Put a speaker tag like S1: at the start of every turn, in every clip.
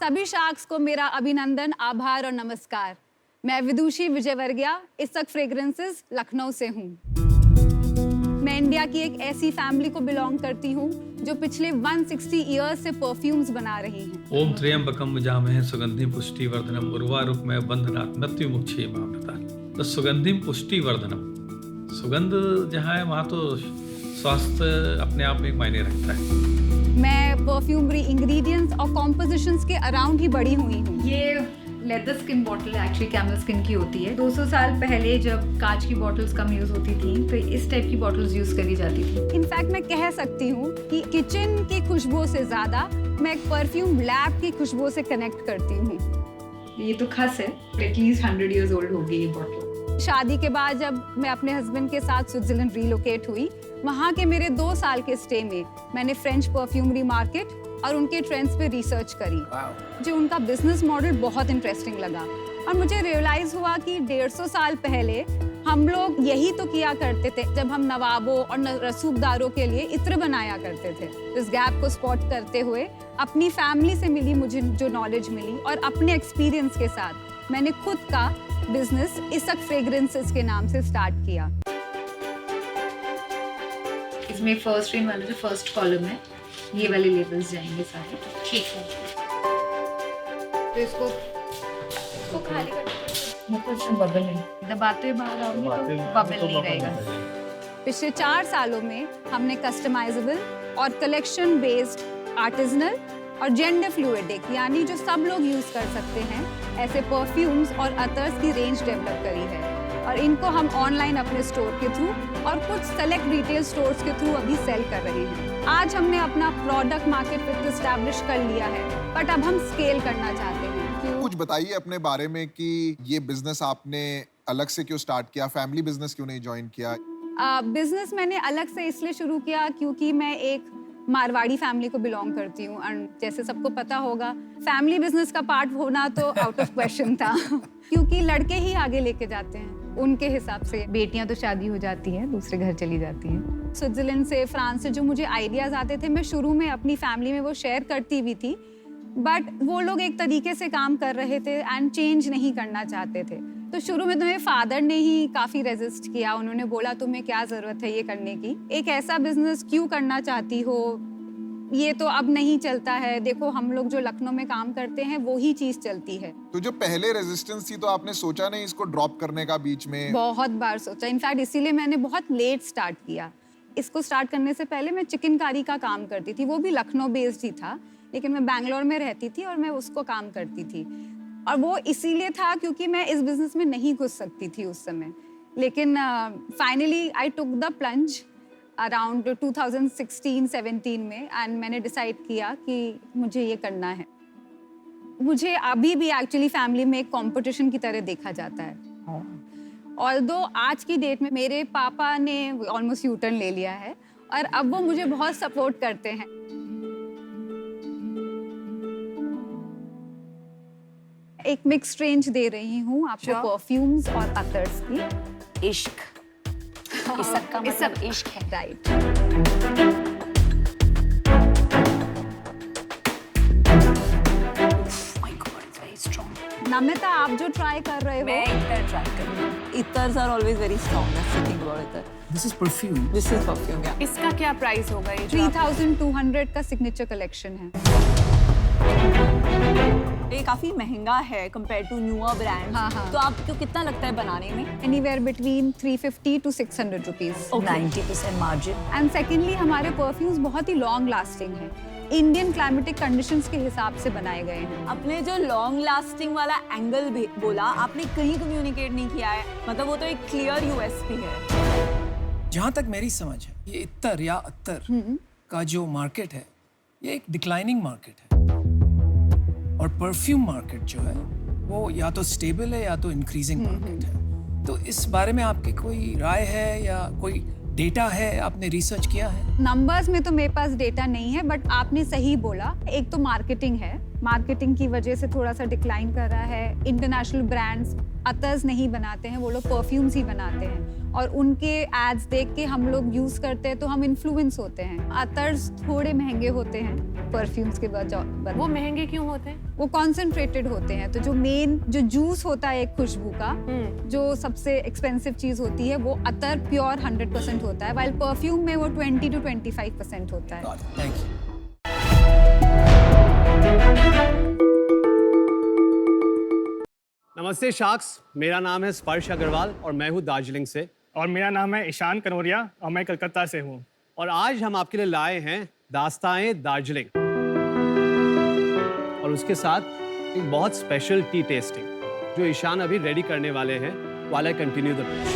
S1: सभी शार्क्स को मेरा अभिनंदन, आभार और नमस्कार। मैं विदुषी विजयवर्गीय, इसक फ्रेग्रेंसेस, लखनऊ से हूँ। मैं इंडिया की एक ऐसी फैमिली को बिलोंग करती हूँ जो पिछले 160 इयर्स से परफ्यूम्स बना रही हैं।
S2: ओम त्र्यंबकम यजामहे सुगंधिम पुष्टिवर्धनम उर्वारुकमय बंधनात् मृत्युमुक्षेमामृतात्। तो सुगंधिम पुष्टिवर्धनम, सुगंध जहाँ है वहाँ तो स्वास्थ्य अपने आप में एक मायने रखता है।
S1: मैं परफ्यूमरी इंग्रेडिएंट्स और कॉम्पोजिशंस के अराउंड ही बड़ी हुई हूँ।
S3: ये leather skin bottle actually camel skin की होती है। 200 साल पहले जब कांच की बॉटल्स कम यूज होती थी तो इस टाइप की बॉटल्स यूज करी जाती थी।
S1: इनफैक्ट मैं कह सकती हूँ कि किचन की खुशबू से ज्यादा मैं एक परफ्यूम लैब की खुशबू से कनेक्ट करती हूँ।
S3: ये तो खस है, एटलीस्ट 100 इयर्स ओल्ड होगी ये बॉटल।
S1: शादी के बाद जब मैं अपने हस्बैंड के साथ स्विट्जरलैंड रीलोकेट हुई, वहाँ के मेरे 2 साल के स्टे में मैंने फ्रेंच परफ्यूमरी मार्केट और उनके ट्रेंड्स पे रिसर्च करी। जो उनका बिजनेस मॉडल बहुत इंटरेस्टिंग लगा और मुझे रियलाइज हुआ कि 150 साल पहले हम लोग यही तो किया करते थे जब हम नवाबों और रसूखदारों के लिए इत्र बनाया करते थे। इस गैप को स्पॉट करते हुए अपनी फैमिली से मिली मुझे जो नॉलेज मिली और अपने एक्सपीरियंस के साथ मैंने खुद का बिजनेस इसक फ्रेग्रेंसेस के नाम से स्टार्ट किया।
S3: इसमें फर्स्ट रेन वाला जो फर्स्ट कॉलम है, ये वाले लेबल्स जाएंगे सारे। ठीक है, तो इसको खाली कर दो। बबल है, दबाते हुए बाहर आओगे तो बबल नहीं रहेगा।
S1: पिछले 4 सालों में हमने कस्टमाइजेबल और कलेक्शन बेस्ड आर्टिजनल और जेंडर फ्लूइडिक यानी जो सब लोग यूज कर सकते हैं ऐसे परफ्यूम्स और अतर्स की रेंज डेवलप करी है और इनको हम ऑनलाइन अपने स्टोर के थ्रू और कुछ सेलेक्ट रिटेल स्टोर्स के थ्रू अभी सेल कर रहे हैं। आज हमने अपना प्रोडक्ट मार्केट फिट एस्टैब्लिश कर लिया है, बट अब हम स्केल करना चाहते हैं।
S4: कुछ बताइए अपने बारे में कि ये बिजनेस आपने अलग से क्यों स्टार्ट किया, फैमिली बिजनेस क्यों नहीं ज्वाइन किया?
S1: बिजनेस मैंने अलग से इसलिए शुरू किया क्योंकि मैं एक मारवाड़ी फैमिली को बिलोंग करती हूँ और जैसे सबको पता होगा फैमिली बिजनेस का पार्ट होना तो आउट ऑफ क्वेश्चन था क्योंकि लड़के ही आगे लेके जाते हैं उनके हिसाब से।
S3: बेटियां तो शादी हो जाती हैं, दूसरे घर चली जाती हैं।
S1: स्विट्जरलैंड से, फ्रांस से जो मुझे आइडियाज आते थे मैं शुरू में अपनी फैमिली में वो शेयर करती भी थी, बट वो लोग एक तरीके से काम कर रहे थे एंड चेंज नहीं करना चाहते थे। तो शुरू में तो मेरे फादर ने ही काफ़ी रेजिस्ट किया। उन्होंने बोला तुम्हें क्या ज़रूरत है ये करने की, एक ऐसा बिजनेस क्यों करना चाहती हो, ये तो अब नहीं चलता है। देखो हम लोग जो लखनऊ में काम करते हैं वो ही चीज़ चलती है।
S4: तो जो पहले रेजिस्टेंस थी तो आपने सोचा नहीं इसको ड्रॉप करने का बीच में?
S1: बहुत बार सोचा, इनफैक्ट इसीलिए मैंने बहुत लेट स्टार्ट किया। इसको स्टार्ट करने से पहले मैं चिकनकारी का काम करती थी, वो भी लखनऊ बेस्ड ही था, लेकिन मैं बैंगलोर में रहती थी और मैं उसको काम करती थी और वो इसीलिए था क्योंकि मैं इस बिजनेस में नहीं घुस सकती थी उस समय। लेकिन finally I took the plunge around 2016-17 में एंड मैंने डिसाइड किया कि मुझे ये करना है। मुझे अभी भी एक्चुअली फैमिली में एक कंपटीशन की तरह देखा जाता है। ऑल्दो आज की डेट में मेरे पापा ने ऑलमोस्ट यू टर्न ले लिया है और अब वो मुझे बहुत सपोर्ट करते हैं। एक मिक्स रेंज दे रही हूँ आपको परफ्यूम्स और अतर्स की।
S5: इश्क, इसक का मतलब इश्क है,
S1: right.
S5: My God, it's very strong.
S1: Namita, आप जो ट्राई कर रहे हो,
S5: मैं इतर ट्राई कर रही हूँ।
S6: Ethers are always very strong. That's the thing about ether.
S7: This is perfume.
S6: This is perfume, yeah.
S3: इसका क्या प्राइस होगा? ये
S1: 3200 का सिग्नेचर कलेक्शन है।
S6: ये काफी महंगा है कंपेयर टू न्यूअर ब्रांड्स।
S1: हाँ।
S6: तो आपको कितना लगता है बनाने में?
S1: Anywhere between 350 to 600 rupees.
S5: 90% margin.
S1: And secondly हमारे परफ्यूम्स बहुत ही लॉन्ग लास्टिंग है, इंडियन क्लाइमेटिक कंडीशंस के हिसाब से बनाए गए हैं।
S6: आपने जो लॉन्ग लास्टिंग वाला एंगल बोला, आपने कहीं कम्युनिकेट नहीं किया है, मतलब वो तो एक क्लियर यूएसपी है।
S7: जहाँ तक मेरी समझ है, ये इत्तर या अत्तर का जो मार्केट है, ये एक डिक्लाइनिंग मार्केट है और परफ्यूम मार्केट जो है वो या तो स्टेबल है या तो इंक्रीजिंग मार्केट है। तो इस बारे में आपकी कोई राय है या कोई डेटा है, आपने रिसर्च किया है?
S1: नंबर्स में तो मेरे पास डेटा नहीं है, बट आपने सही बोला, एक तो मार्केटिंग है मार्केटिंग की वजह से थोड़ा सा डिक्लाइन कर रहा है। इंटरनेशनल ब्रांड्स अतर्स नहीं बनाते हैं, वो लोग परफ्यूम्स ही बनाते हैं और उनके एड्स देख के हम लोग यूज करते हैं तो हम इन्फ्लुएंस होते हैं। अतर्स थोड़े महंगे होते हैं परफ्यूम्स के बजाय।
S8: वो महंगे क्यों होते हैं?
S1: वो कॉन्सेंट्रेटेड होते हैं, तो जो मेन जो जूस होता है एक खुशबू का, जो सबसे एक्सपेंसिव चीज होती है, वो अतर प्योर 100% होता है, वाइल परफ्यूम में वो 20 to 25% होता है।
S7: Thank you.
S9: नमस्ते शार्क्स, मेरा नाम है स्पर्श अग्रवाल और मैं हूँ दार्जिलिंग से।
S10: और मेरा नाम है ईशान कनौरिया और मैं कलकत्ता से हूँ।
S9: और आज हम आपके लिए लाए हैं दास्ताए दार्जिलिंग और उसके साथ एक बहुत स्पेशल टी टेस्टिंग जो ईशान अभी रेडी करने वाले हैं while I continue the pitch।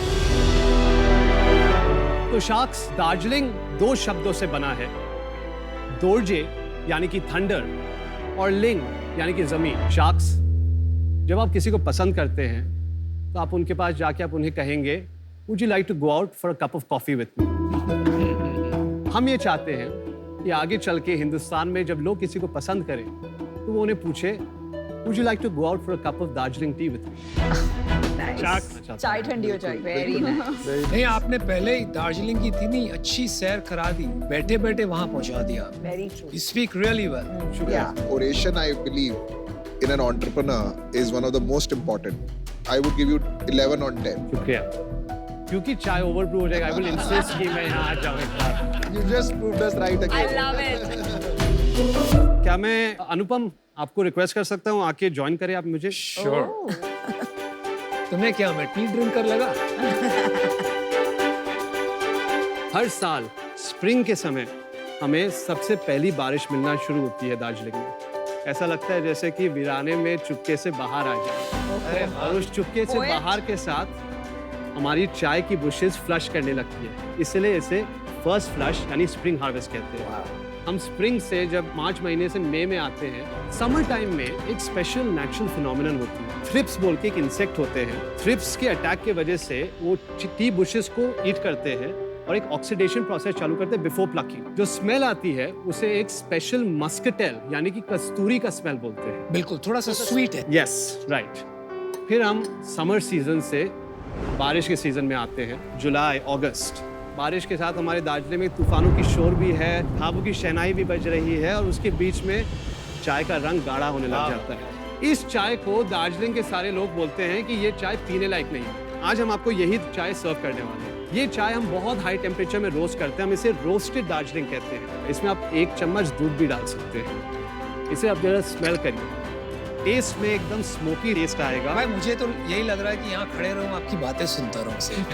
S9: तो शार्क्स, दार्जिलिंग 2 शब्दों से बना है, दोरजे यानी कि थंडर और लिंग यानी कि जमीन। शार्क्स, जब आप किसी को पसंद करते हैं तो आप उनके पास जाके आप उन्हें कहेंगे would you like to go out for a cup of coffee with me. हम ये चाहते हैं कि आगे चल के हिंदुस्तान में जब लोग किसी को पसंद करें तो वो उन्हें पूछे would you like to go out for a cup of Darjeeling tea with me.
S6: चाय ठंडी हो जाएगी। Very nice.
S7: नहीं, आपने पहले ही दार्जिलिंग की इतनी अच्छी सैर करा दी, बैठे बैठे वहां पहुंचा दिया।
S6: Very true.
S7: You speak really well.
S4: Oration, I believe, in an entrepreneur is one of the most important. I would give you 11 on 10.
S9: शुक्रिया। क्योंकि चाय ओवरब्रू हो जाएगा, आई विल इंसिस्ट कि मैं यहाँ आ जाऊँ एक बार।
S4: You just proved us right
S6: I
S4: again.
S6: love it.
S9: क्या मैं अनुपम आपको रिक्वेस्ट कर सकता हूँ आके ज्वाइन करें आप मुझे?
S7: तुम्हें क्या, मैं टी ड्रिंकर लगा?
S9: हर साल स्प्रिंग के समय हमें सबसे पहली बारिश मिलना शुरू होती है दार्जिलिंग में। ऐसा लगता है जैसे कि वीराने में चुपके से बाहर आ जाए और उस चुपके से बाहर के साथ हमारी चाय की बुशेस फ्लश करने लगती है, इसलिए इसे फर्स्ट फ्लश यानी स्प्रिंग हार्वेस्ट कहते हैं। हम स्प्रिंग से जब मार्च महीने से मई में आते हैं, समर टाइम में एक स्पेशल नेचुरल फिनोमिनन होती है। थ्रिप्स बोल के एक इंसेक्ट होते हैं। थ्रिप्स के अटैक की वजह से वो टी बुशेस को ईट करते हैं और एक ऑक्सीडेशन प्रोसेस चालू करते हैं बिफोर प्लकिंग। जो स्मेल आती है उसे एक स्पेशल मस्कटेल यानी कि कस्तूरी का स्मेल बोलते हैं।
S7: बिल्कुल, थोड़ा सा स्वीट है।
S9: Yes, right. फिर हम समर सीजन से बारिश के सीजन में आते हैं, जुलाई अगस्त। बारिश के साथ हमारे दार्जिलिंग में तूफानों की शोर भी है, ढाबों की शहनाई भी बज रही है और उसके बीच में चाय का रंग गाढ़ा होने लग जाता है। इस चाय को दार्जिलिंग के सारे लोग बोलते हैं कि ये चाय पीने लायक नहीं है। आज हम आपको यही चाय सर्व करने वाले हैं। ये चाय हम बहुत हाई टेम्परेचर में रोस्ट करते हैं, हम इसे रोस्टेड दार्जिलिंग कहते हैं। इसमें आप 1 चम्मच दूध भी डाल सकते हैं। इसे आप जरा स्मेल करिए, टेस्ट में एकदम स्मोकी टेस्ट आएगा।
S7: भाई, मुझे तो यही लग रहा है कि यहाँ खड़े रहूं, आपकी बातें सुनता रहूं सिर्फ।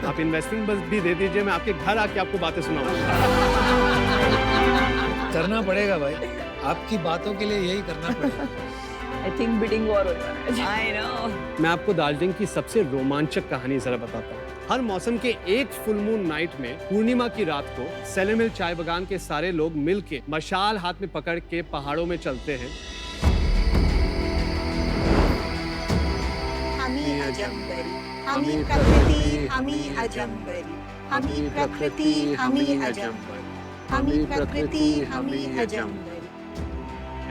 S9: आप इन्वेस्टिंग बस भी दे दीजिए, मैं आपके घर आके आपको बातें सुनाऊंगा।
S7: करना पड़ेगा भाई, आपकी बातों के लिए यही करना पड़ेगा।
S6: I think bidding war हो रहा है। I know.
S9: मैं आपको दार्जिलिंग की सबसे रोमांचक कहानी जरा बताता हूँ। हर मौसम के एक फुल मून नाइट में पूर्णिमा की रात को सेले मिल चाय बागान के सारे लोग मिलके मशाल हाथ में पकड़ के पहाड़ों में चलते हैं।
S5: हमी अजम्बरी, हमी प्रकृति, हमी अजम्बरी, हमी प्रकृति, हमी अजम्बरी, हमी प्रकृति, हमी अजम्बरी।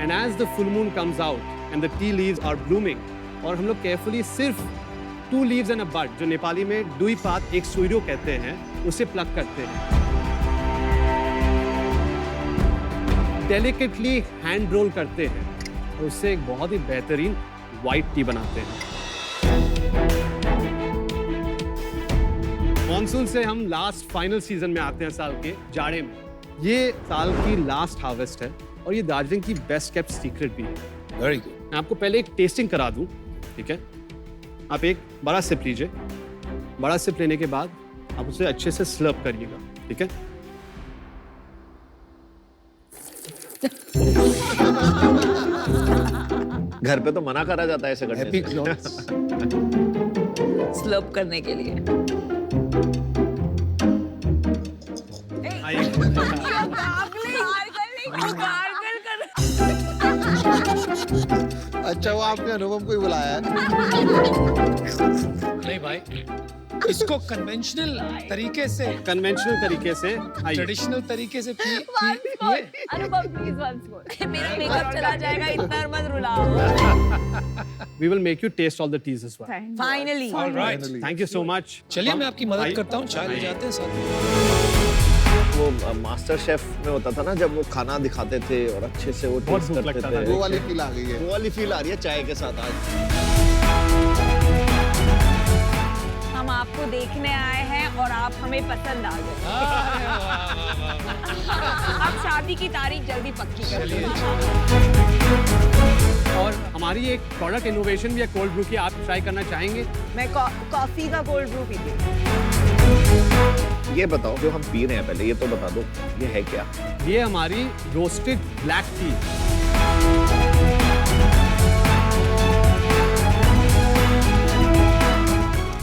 S9: And as the full moon comes out and the tea leaves are blooming, और हम लोग carefully सिर्फ 2 leaves and a bud, जो नेपाली में दुई पात एक सुइरो कहते हैं, उसे प्लग करते हैं। Delicately hand roll करते हैं और उससे एक बहुत ही बेहतरीन white tea बनाते हैं। मॉनसून से हम लास्ट फाइनल सीजन में आते हैं साल के जाड़े में। ये साल की लास्ट हार्वेस्ट है और ये दार्जिलिंग की बेस्ट केप्ट सीक्रेट भी है।
S7: Very good.
S9: मैं आपको पहले एक टेस्टिंग करा दूं, ठीक है? आप एक बड़ा सिप लीजिए। बड़ा सिप लेने के बाद आप उसे अच्छे से स्लर्प करिएगा, ठीक है?
S11: घर पे तो मना करा जाता है ऐसे करने
S7: हैप्पी
S11: से।
S7: क्लोथ्स।
S6: स्लर्प करने के लिए।
S9: आइए।
S4: अच्छा, वो आपने अनुपम को ही बुलाया है।
S7: नहीं भाई, इसको कन्वेंशनल तरीके से,
S9: आइए।
S7: ट्रेडिशनल तरीके से पिए।
S6: अनुभव प्लीज वंस मोर। मेरा मेकअप चला जाएगा, इतना मत रुलाओ।
S9: We will make you taste all the teas as well.
S6: Finally
S7: All right.
S9: Thank you so much.
S7: चलिए मैं आपकी मदद
S9: आइए।
S7: करता हूँ, चाय ले जाते हैं साथ।
S11: वो मास्टर शेफ में होता था ना, जब वो खाना दिखाते थे और अच्छे से वो
S9: बहुत
S11: टेस्ट
S9: भूख
S11: करते
S9: लगता था।
S11: थे।
S4: वो वाली फील आ गई है।
S11: वो वाली फील आ रही है चाय के साथ आज।
S6: हम आपको देखने आए हैं और आप हमें पसंद आ गए। अब शादी की तारीख जल्दी पक्की कर दो।
S9: और हमारी एक प्रोडक्ट इनोवेशन भी है कोल्ड ब्रू की, आप ट्राई करना चाहेंगे?
S6: मैं कॉफी का कोल्ड ब्रू पीती हूँ।
S11: ये बताओ जो हम पी रहे हैं, पहले ये तो बता दो ये है क्या?
S9: ये हमारी रोस्टेड ब्लैक टी।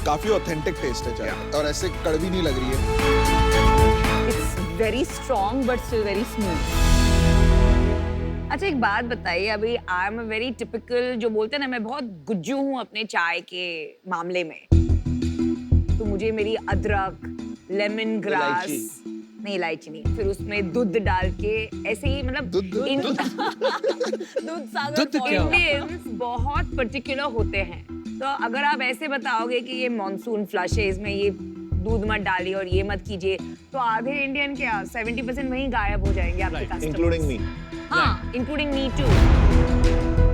S4: काफी ऑथेंटिक टेस्ट है चाय और ऐसे कड़वी नहीं लग रही है।
S6: It's very strong but still very smooth. अच्छा एक बात बताइए, अभी I am a very typical, जो बोलते हैं ना, मैं बहुत गुज्जू हूँ अपने चाय के मामले में। तो मुझे मेरी अदरक, लेमन ग्रास, नहीं इलायची नहीं, फिर उसमें दूध डाल के ऐसे ही, मतलब दूध सागर इंडियंस बहुत पर्टिकुलर होते हैं। तो अगर आप ऐसे बताओगे कि ये मॉनसून फ्लश है, इसमें ये दूध मत डालिए और ये मत कीजिए, तो आधे इंडियन क्या 70% वहीं गायब हो जाएंगे आपके कस्टमर्स।
S11: Including me.
S6: हाँ, इंक्लूडिंग मी टू।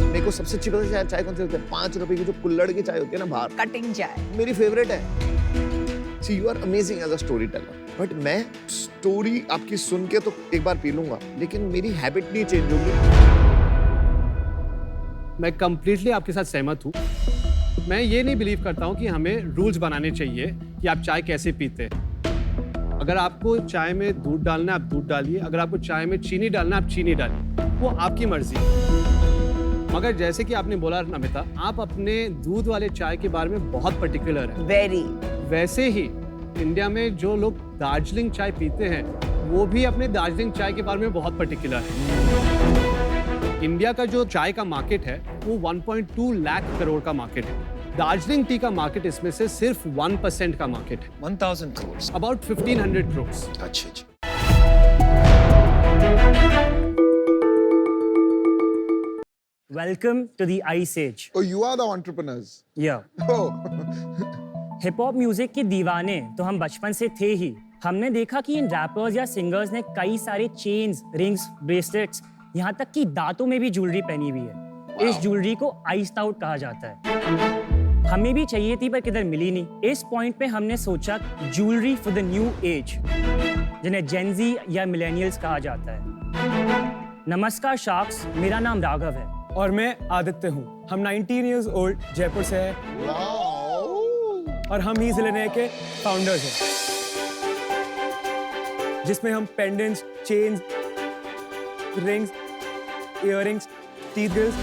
S11: मेरे को सबसे अच्छी पता है चाय कौन सी होती है? 5 रुपए की जो कुल्हड़ की चाय होती है ना बाहर,
S6: कटिंग चाय
S11: मेरी फेवरेट है। See you are amazing as a story teller, but मैं स्टोरी आपकी सुन के तो एक बार पी लूंगा, लेकिन मेरी हैबिट नहीं चेंज होगी।
S9: मैं कंप्लीटली आपके साथ सहमत हूँ। मैं ये नहीं बिलीव करता हूँ कि हमें रूल्स बनाने चाहिए कि आप चाय कैसे पीते हैं। अगर आपको चाय में दूध डालना है आप दूध डालिए, अगर आपको चाय में चीनी डालना है आप चीनी डालिए, वो आपकी मर्जी। मगर जैसे कि आपने बोला नमिता, आप अपने दूध वाले चाय के बारे में बहुत पर्टिकुलर है।
S6: वेरी।
S9: वैसे ही इंडिया में जो लोग दार्जिलिंग चाय पीते हैं वो भी अपने दार्जिलिंग चाय के बारे में बहुत पर्टिकुलर है। इंडिया का जो चाय का मार्केट है वो 1.2 लाख करोड़ का मार्केट है। दार्जिलिंग टी का मार्केट इसमें से सिर्फ 1% का मार्केट है।
S7: 1000 crores।
S9: अबाउट 1500 करोड़।
S7: अच्छा अच्छा।
S8: Welcome to the Ice Age.
S4: Oh, you are the entrepreneurs.
S8: Yeah.
S4: Oh.
S8: Hip hop music के दीवाने तो हम बचपन से थे ही। हमने देखा कि इन रैपर्स या सिंगर्स ने कई सारे चेन्स, रिंग्स, ब्रेसलेट्स, यहाँ तक कि दांतों में भी ज्वेलरी पहनी हुई है। इस ज्वेलरी को आइस्ड आउट कहा जाता है। हमें भी चाहिए थी पर किधर मिली नहीं। इस पॉइंट पे हमने सोचा jewellery for the new age, जिन्हें जेनजी या मिलेनियल्स कहा जाता है। नमस्कार शार्क्स, मेरा नाम राघव है
S12: और मैं आदित्य हूँ। हम 19 इयर्स ओल्ड जयपुर से हैं और हम ही जिले के फाउंडर्स हैं, जिसमें हम pendants, chains, rings, earrings, teeth grills,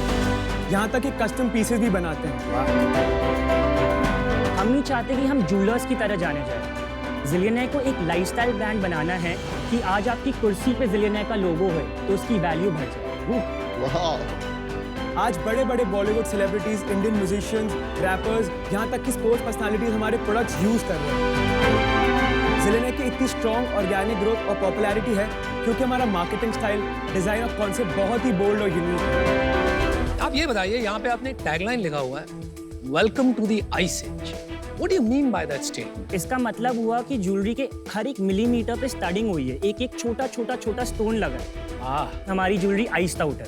S12: यहाँ तक कि कस्टम पीसेस भी बनाते हैं।
S8: हम नहीं चाहते कि हम जूलर्स की तरह जाने जाए। जिलियनर को एक लाइफस्टाइल ब्रांड बनाना है कि आज आपकी कुर्सी पे जिलियनर का लोगो है तो उसकी वैल्यू बढ़ जाए।
S12: आज बड़े बड़े Bollywood celebrities, Indian musicians, rappers, यहाँ तक कि स्पोर्ट्स पर्सनालिटीज हमारे प्रोडक्ट्स यूज कर रहे हैं। जिलियनर की इतनी स्ट्रॉन्ग ऑर्गेनिक ग्रोथ और पॉपुलैरिटी है क्योंकि हमारा मार्केटिंग स्टाइल, डिजाइन और कॉन्सेप्ट बहुत ही बोल्ड और यूनिक है।
S7: आप ये बताइए, यहाँ पे आपने टैगलाइन लिखा हुआ है, welcome to the ice age. What do you mean by that statement?
S8: इसका मतलब हुआ कि ज्वेलरी के हर एक मिलीमीटर पे स्टडिंग हुई है, एक एक छोटा छोटा छोटा स्टोन लगा है। हमारी ज्वेलरी आइस्ड आउट है,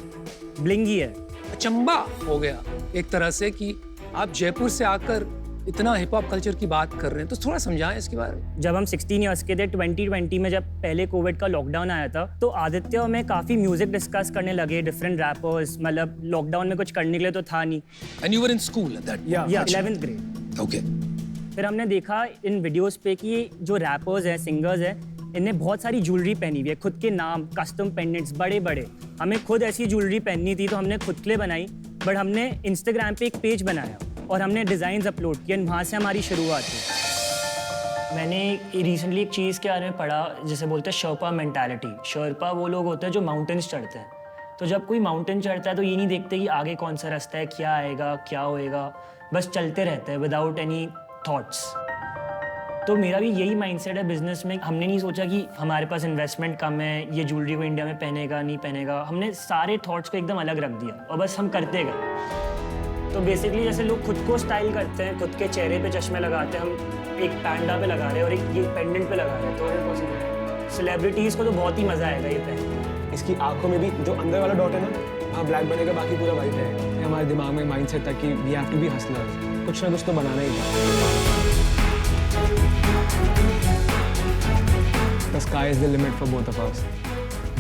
S8: ब्लिंगी है।
S7: अचंबा हो गया एक तरह से कि आप जयपुर से आकर इतना हिप हॉप कल्चर की बात कर रहे हैं, तो थोड़ा समझाएं इसके बारे में।
S8: जब हम 16 इयर्स के थे, 2020 में जब पहले कोविड का लॉकडाउन आया था, तो आदित्य और मैं काफी म्यूजिक डिस्कस करने लगे, डिफरेंट रैपर्स। मतलब लॉकडाउन में कुछ करने के लिए तो था नहीं।
S7: And you were in school at that?
S8: Yeah, 11th grade.
S7: Okay.
S8: फिर हमने देखा इन वीडियोस पे कि जो रैपर्स हैं, सिंगर्स हैं, इनने बहुत सारी ज्वेलरी पहनी हुई है, खुद के नाम, कस्टम पेंडेंट्स बड़े बड़े। हमें खुद ऐसी ज्वेलरी पहननी थी तो हमने खुद के लिए बनाई, बट हमने इंस्टाग्राम पे एक पेज बनाया और हमने डिज़ाइंस अपलोड किए, वहाँ से हमारी शुरुआत हुई। मैंने रिसेंटली एक चीज़ के बारे में पढ़ा जिसे बोलते हैं शर्पा मेंटालिटी। शर्पा वो लोग होते हैं जो माउंटेन्स चढ़ते हैं। तो जब कोई माउंटेन चढ़ता है तो ये नहीं देखते कि आगे कौन सा रास्ता है, क्या आएगा, क्या होएगा, बस चलते रहते हैं विदाउट एनी थॉट्स। तो मेरा भी यही माइंडसेट है बिजनेस में। हमने नहीं सोचा कि हमारे पास इन्वेस्टमेंट कम है, ये ज्वेलरी को इंडिया में पहनेगा नहीं पहनेगा। हमने सारे थॉट्स को एकदम अलग रख दिया और बस हम करते गए। तो बेसिकली जैसे लोग खुद को स्टाइल करते हैं, खुद के चेहरे पे चश्मे लगाते हैं, हम एक पैंडा पे लगा रहे हैं और एक ये पेंडेंट पे लगा रहे हैं, तो ये पॉसिबल। सेलिब्रिटीज़ को तो बहुत ही मज़ा आएगा ये पहन।
S12: इसकी आंखों में भी जो अंदर वाला डॉट है ना, हाँ ब्लैक बनेगा, बाकी पूरा वाइट रहेगा। ये हमारे दिमाग में माइंडसेट था कि we have to be hustlers, कुछ ना कुछ तो बनाना ही है। The sky is the limit for both of us.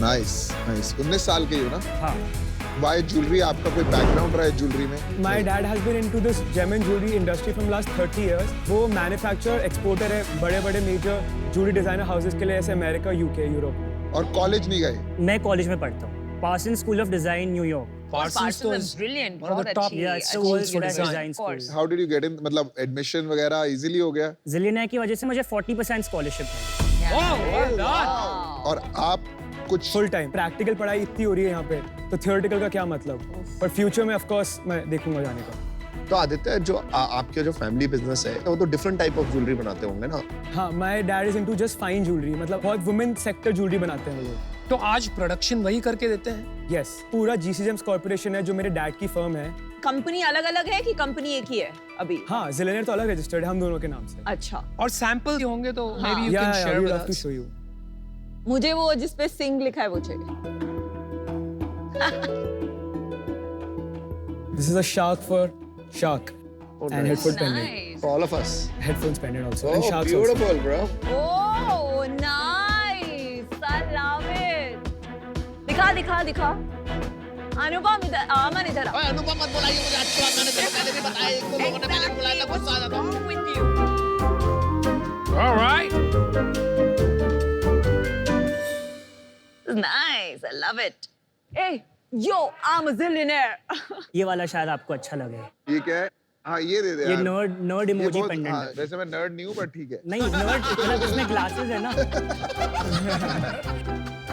S4: Nice nice. 19 साल के ही हो ना?
S12: हाँ।
S4: Why jewelry? आपका कोई बैकग्राउंड रहा है ज्वेलरी में?
S12: My dad has been into this gem and jewelry industry from last 30 years. वो मैन्युफैक्चरर एक्सपोर्टर है बड़े-बड़े मेजर ज्वेलरी डिजाइनर हाउसेस के लिए, ऐसे अमेरिका, यूके, यूरोप।
S4: और कॉलेज नहीं गए?
S8: मैं कॉलेज में पढ़ता हूँ, Parsons school of design, New York.
S6: Parsons is brilliant.
S7: one of the
S6: बहुत
S7: top
S6: अच्छी
S8: Yeah, it's the
S6: अच्छी
S8: world's
S6: school
S8: best
S6: है.
S8: design
S6: Of course.
S8: school.
S4: How did you get in? मतलब एडमिशन वगैरह इजीली हो गया?
S8: जिलियनर की वजह से मुझे 40% स्कॉलरशिप है।
S4: और आप कुछ
S12: फुल टाइम प्रैक्टिकल पढ़ाई इतनी हो रही है यहाँ पे, तो थियोरेटिकल का क्या मतलब? पर फ्यूचर में ऑफ कोर्स मैं देखूंगा जाने का।
S11: तो आदित्य, जो आपके जो फैमिली बिजनेस है, वो तो डिफरेंट टाइप ऑफ ज्वेलरी बनाते होंगे ना?
S12: हाँ, my dad is into just fine jewellery, मतलब बहुत वुमेन सेक्टर ज्वेलरी बनाते हैं वो लोग।
S7: तो आज प्रोडक्शन वही करके देते हैं?
S12: यस, पूरा GC Gems कॉर्पोरेशन है जो मेरे डैड की फर्म है।
S6: कंपनी अलग-अलग है कि कंपनी एक ही है अभी?
S12: हाँ, जिलेनर तो अलग रजिस्टर्ड है हम दोनों के नाम से।
S6: अच्छा।
S7: और सैंपल होंगे तो may be you
S12: Yeah,
S7: can
S12: yeah,
S7: share
S12: we
S7: with
S12: love to
S7: us.
S12: show you.
S6: मुझे वो जिस पे सिंग लिखा है वो चाहिए।
S12: This is a shark for shark.
S11: Oh,
S12: and
S11: nice.
S12: headphone pendant.
S6: Nice.
S11: For all of us.
S12: Headphones pendant also. and
S11: Oh,
S12: sharks also.
S11: beautiful, bro.
S6: Oh, nice. I love it. दिखा दिखा दिखा। अनुपम इधर, अमन इधर आ।
S11: अनुपम मत बुलाइए मुझे, अच्छी बात मैंने तेरे पहले भी बताया, एक दो लोगों ने पहले बुलाया था, गुस्सा आ जाता हूँ।
S6: What's wrong with you?
S7: All right.
S6: Nice. I love it. Hey, yo, I'm a zillionaire.
S8: ये वाला शायद आपको अच्छा लगे।
S4: ये क्या है? हाँ ये दे दे
S8: ये
S4: यार।
S8: नर्ड
S4: ये
S8: इमोजी
S4: बहुत-
S8: पेंडेंट
S4: हाँ,
S8: है।
S4: वैसे मैं नर्ड नहीं हूँ पर ठीक है।
S8: नहीं नर्ड मतलब उसमें ग्लासेस है ना।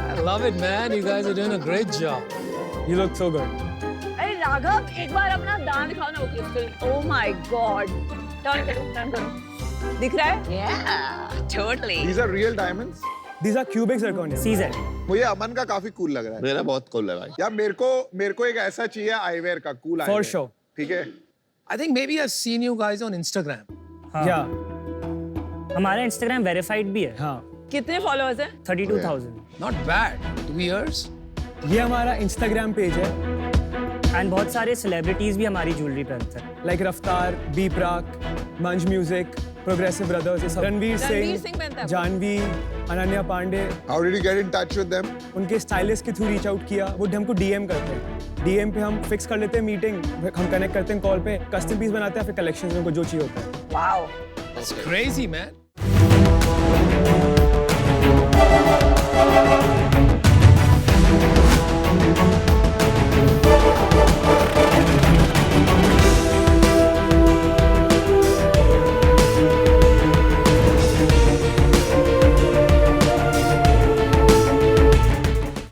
S7: I love it, man. You guys are doing a great job.
S12: You look so good.
S6: अरे राघव, एक बार अपना दांत दिखाओ ना वो crystal. Oh my God. Turn करो। दिख रहा है? Yeah, totally.
S4: These are real diamonds?
S12: These are cubic zirconia.
S8: सीजर।
S4: मुझे अमन का काफी कूल लग रहा है।
S11: मेरा बहुत कूल है भाई।
S4: यार मेरे को एक ऐसा चाहिए आईवेयर का, कूल
S12: For
S4: आईवेयर।
S12: sure.
S4: ठीक है?
S7: I think maybe I've seen you guys on Instagram.
S8: हाँ।
S12: Yeah.
S8: हमारा इंस्टाग्राम वेरीफाइड भी है।
S12: हाँ,
S6: कितने फॉलोअर्स हैं?
S8: 32,000।
S7: Not bad. 2 years.
S12: ये हमारा Instagram पेज है।
S8: एंड बहुत सारे सेलिब्रिटीज भी हमारी ज्वेलरी पहनते हैं।
S12: लाइक रफ्तार, बी प्राक, मंज म्यूजिक, प्रोग्रेसिव ब्रदर्स, ये सब। रणवीर
S6: सिंह
S12: सिंह,
S6: पहनता है।
S12: Janhvi, Ananya Pandey.
S4: How did you get in touch with them?
S12: उनके स्टाइलिस्ट के थ्रू रीच आउट किया, वो हमको DM करते हैं। DM पे हम फिक्स कर लेते हैं मीटिंग, हम कनेक्ट करते हैं कॉल पे, कस्टम पीस बनाते हैं, फिर कलेक्शंस में उनको जो चाहिए होता है।
S6: Wow.
S7: That's crazy, man.